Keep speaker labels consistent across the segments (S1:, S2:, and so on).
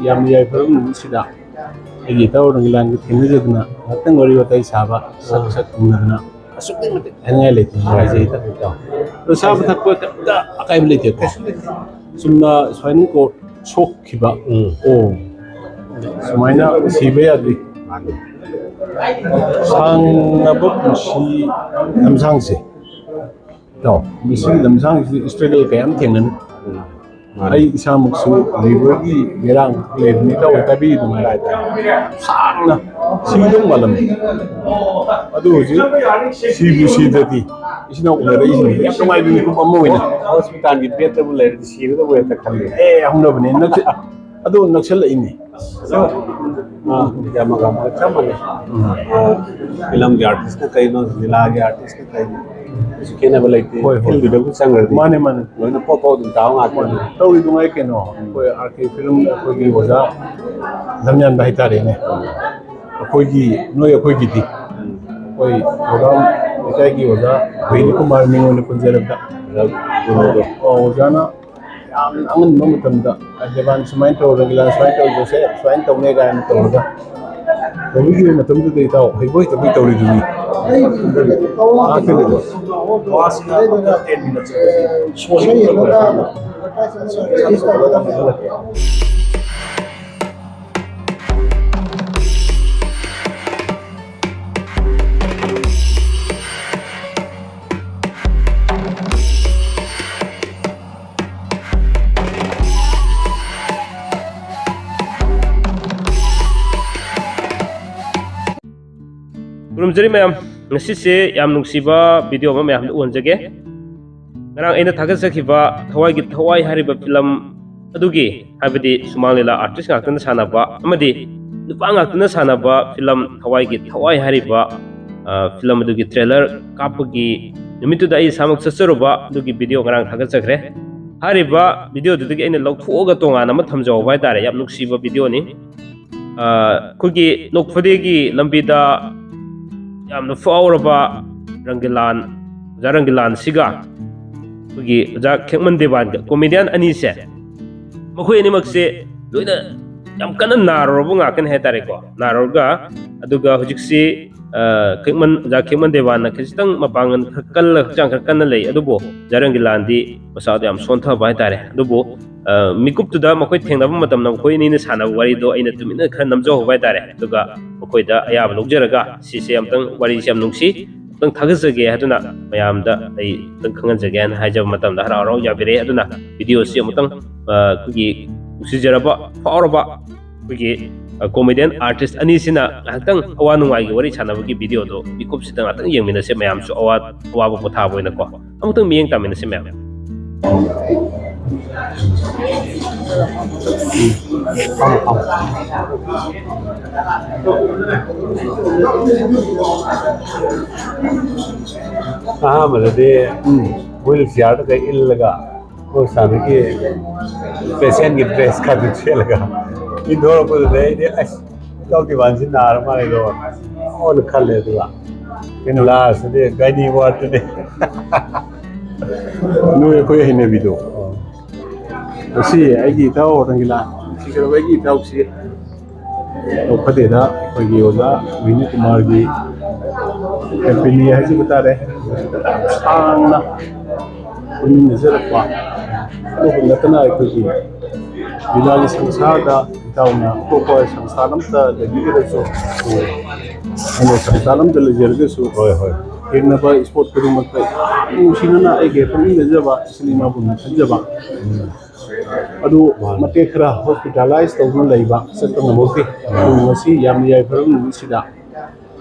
S1: yam yai farum sida agi taw rang lan ki thing jadna atang wari watai saba sak sak na asuk ni mate angai le ai jai ta to sab thak ko ta akai le te ko sumna swain ko sok khiba o sumaina sibe adi sang na bu si namsang se to misi namsang struggle kayam thengnan ai isamuksu liver gi gerang le ni taw tabi dum lai ta sangna sidum malam adu ji sibu sidati isina ulare isini yam mai bi ku pammo wina hospital gi bed bu le siru da we ta khalle humno bne nak adu naksal ini
S2: क्या मकाम अच्छा मने film के artist ने कई no जिला के artist ने कई इस के ने बलाइते फिल्म वीडियो को संग रही
S1: माने माने
S2: लोइन फोटो दिन ताऊ आके
S1: तो इदु ngai ke no koi arke film koi gi oja lamyan bai ta re ne koi gi noi koi gi ti koi program itai gi oja Vini Kumar Mingo ne punjara da oja na angan no mutam da ajaban sumain to regular sumain to jose sumain to ne ga an to da to gi mutam du dei ta hei boi to bi to ri du ni आखिर में आवाज का 10 minutes social
S3: Kurumjari mayam ngasi se yam nungsiba video ma mayam uanjage ngarang aina thagasakhiba thawai gi thawai hariba film adugi habidi sumalila artist ngakna sanaba amadi nupa ngakna sanaba film thawai gi thawai hariba film adugi trailer kapagi nimitu dai samak sasaruba adugi video ngarang thagasakre hariba video adugi aina lokthoga tonga nama thamjaw bai dare yam nungsiba video ni kugi nokfadegi lambida yamna fauraba rangilan siga kugi ja khekman dewan comedian ani se makhoi ani makse loina yam kana narobu ngakan hetare ko naroga aduga hujiksi khekman dewan na khistang mapangan kal chang kan lei adubo jarangilan di masad yam sontha bai tare adubo mikup tuda makhoi thengnaba matam na khoi ni na sana wari do aina tumina khar namjo bai tare aduga makhoi da ayab logjaraga sise amtang wari siam nungsi tang thagasage haduna mayamda ai tang khanganjage an haijab matam da harau yabire aduna video si amtang kugi usijaraba fauraba kugi comedian artist ani sina hatang awa nungai gi wari chana gi video do bikup sitang atang yengmina se mayam su awa bo tha boina ko amtang miyeng tamina se mayam
S2: malade wheelchair ka illaga o sami ki patient ki dress ka duche laga indor ko de as tau ki wansi nar mare do on khalle duwa inu last de gani wat de
S1: no ko hine video si ai gi taw rangila si kar wai gi taw si to phade da ko gi oja Vini Kumar gi company hai ji bata re angna unin nazar pa to latna ko gi bilal sangsar da tauna ko ko sangsalam ta da gi re so ano sangsalam da le jerge so
S2: hoy hoy
S1: irna ba sport ko mat pa usina ai ge pun ne jaba cinema bun jaba adu mate khara hospitalize tawna leiba satna moki ngasi yam yai farum sida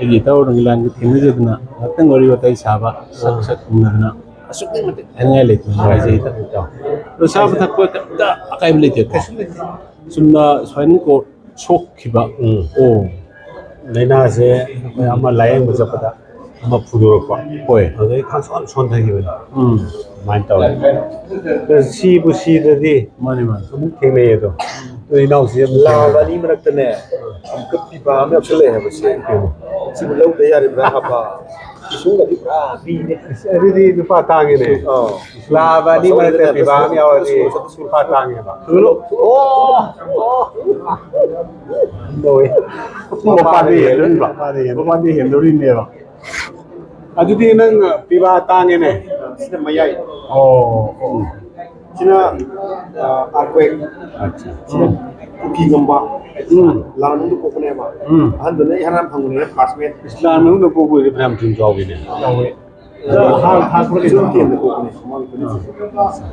S1: agi taw ranglan ki thing jadna atang wari watai saba sak sak na asuk ni mate angai le ai jai ta to sab thak ko ta akai le te ko sumna swain ko sok khiba o
S2: laina se ama layang bajapada ama phudurakpa
S1: hoy
S2: adai khanson son thagi bani main taw si bu si de
S1: mani man
S2: amuk theng le do to inau si la bani marak ne am kapi ba am chale hai base si bu lau de yar bra ha ba
S4: 이순간이 아 비네.
S2: Ini di Patang ini. Selama ini mereka di bawah di Patang ya Pak.
S1: Dulu. Oh.
S2: Doi.
S1: Bapadi hendon Pak. Bapadi hendorin ne Pak.
S2: Aduh nang di Patang ini.
S4: Sina mayai.
S1: Oh.
S4: Sina arkwek. Sina kuki gamba. Lalu itu kokone ma. Handone haram phangune pasmet.
S2: Islam itu buku di dalam tunjuk ini.
S1: Tahu. Hal
S4: Itu tiang de kokone.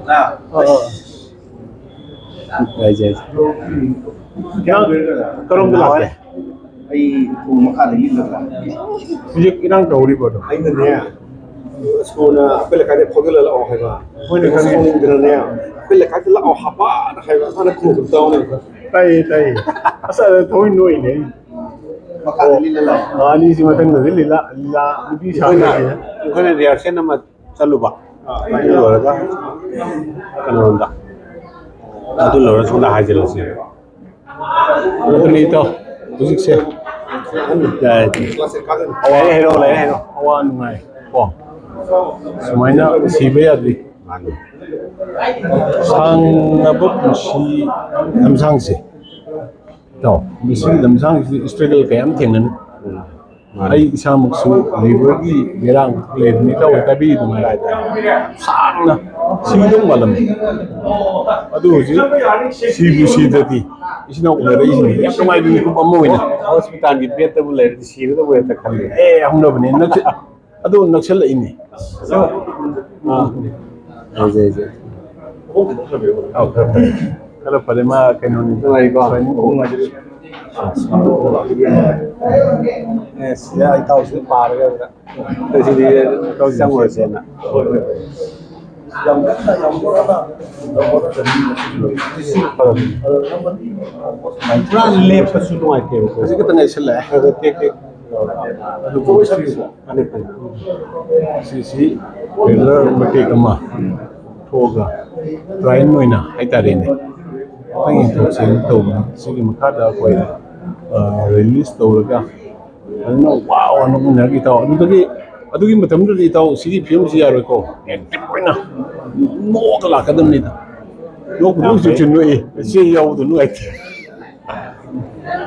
S4: Nah.
S2: Jai.
S1: Kaya karong dalawa.
S4: Ai kum makha lagi lagla.
S1: Mujhe inang tauri bodo.
S4: Ai ne. Sona pele kade phogela la ohaiba. Hoine kane dirane. Pele kade la ohaba na khaiba sana ku taune.
S1: Tai. Asa thoi noi ne.
S4: Makha lagi la.
S1: Ani si matang na lila di sa na.
S2: Bukan reaction nama selalu Pak. Ini luar apa? Kan ronda. Itu luar sudah hasil sih.
S1: Ini to. Tusik se.
S2: Jai.
S4: Kelas kagen.
S2: Hero.
S1: Awan ngai. Oh. Sumaina sibe adri. Sang nabuk si lamsang se. To. Misi lamsang struggle kayam thengnan. Ai isa muksu liver gi gerang le ni taw tabi du mai sang na sidong malam adu ji sibu sidati isina ulare isini yam mai ni ku pammo ina
S2: Hospital di bed tu boleh di sini tu boleh tekan dia.
S1: hamno bne nak adu naksal ini
S2: Jai.
S1: kalau pada ma kanoni
S2: Ya tahu sih parah kan. Jadi dia tahu sama sana. Plan lep sudah ada.
S1: kasi kita ngai sala
S2: Ada tek.
S1: si trailer mate kama thoga train moina ai tare ne ai to sen to sigi makada ko release tawraga ano wow ano na kita adugi matamda di taw sigi film si yaro ko poina no kala kadam ni ta no ko su chunu e si yaw du no ai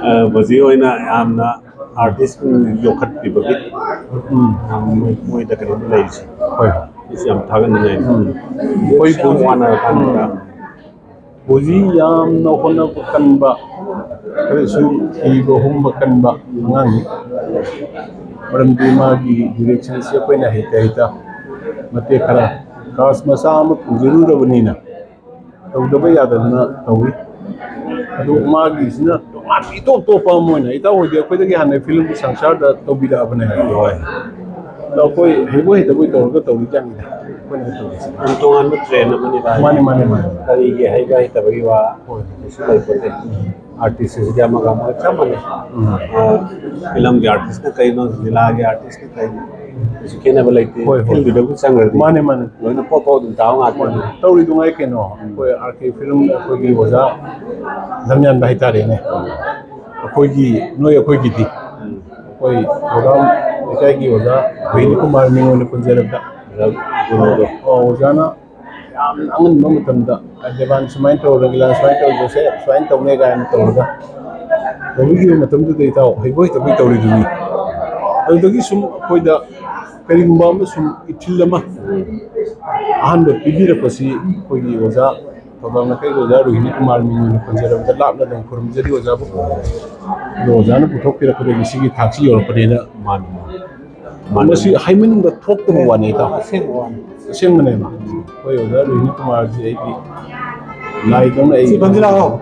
S2: Bagi orang amna artis yokat di bagi. Mau itu kan mulai sih.
S1: hoi
S2: Isi am thagan ni.
S1: hoi
S2: Koi pun wana kan.
S1: Buzi yam na hona kan ba kare su go hum kan ba ngang maram di magi direction se ko na hita mate kara kas masam zurur banina to da ba yada na tawi adu magi sina to pa mo na ita ho de ko de han film sangsar da to bi da bana hoy da koi hebo hita bo to ri jang da ko na to
S2: Untungan mo train naman ni tayo.
S1: mane
S2: Kali ye hay ba ita bagi wa. Sulay pote. Artis se dia magam sama ni. Film di artis na kayo no dilagi artis na kayo. Isi kena balai te. Film di dapat sangat.
S1: mane
S2: Lo na po dun tao nga.
S1: tauri dungai keno koi arke film koi gi waza lamyan bai tare ne koi gi noi koi gi di koi program ikai gi waza Vini Kumar Mingo ne punjarab da wazana angan no matamda adevan sumain to regular sumain to jose sumain to ne ga ne to da to gi matamda de taw hei boi to bi tauri duni adagi sum koi da karimba ma sum itilama ahan bibira pasi kogi waza tabang kai waza Rohini Kumar Mingo ne punjarab da labna dang kurum jadi waza bu waza na puthok pira ko de sigi thaksi yor padena masi haimin da thok to wani ta sing mane ma koi waza Rohini Kumar ji ai lai dong ai
S2: Si banjira ho.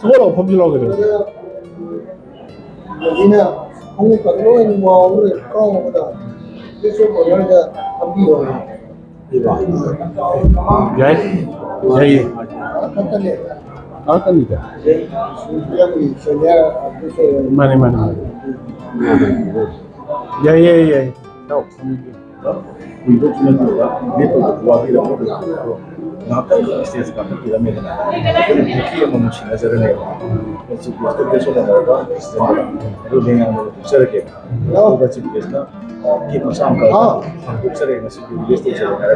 S1: solo phomjilo ke
S4: Ina hong ko no en mo ru ko mo da. Eso ko ya da ambi ho.
S2: Iba.
S1: jai
S4: Katale.
S1: akan ida
S4: Ya mi sonya eso
S1: mane jai tau Untuk sudah juga, dia tuh kuat tidak
S5: ngapain stage kan kita melihat bukti yang memuncul nazarnya itu kita besok ada itu dengan sergei itu bacaan biasa kita sampai untuk sergei masih di stage ada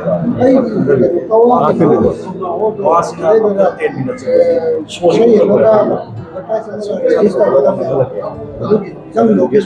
S5: kawasan 10 minutes
S6: Jangan lupa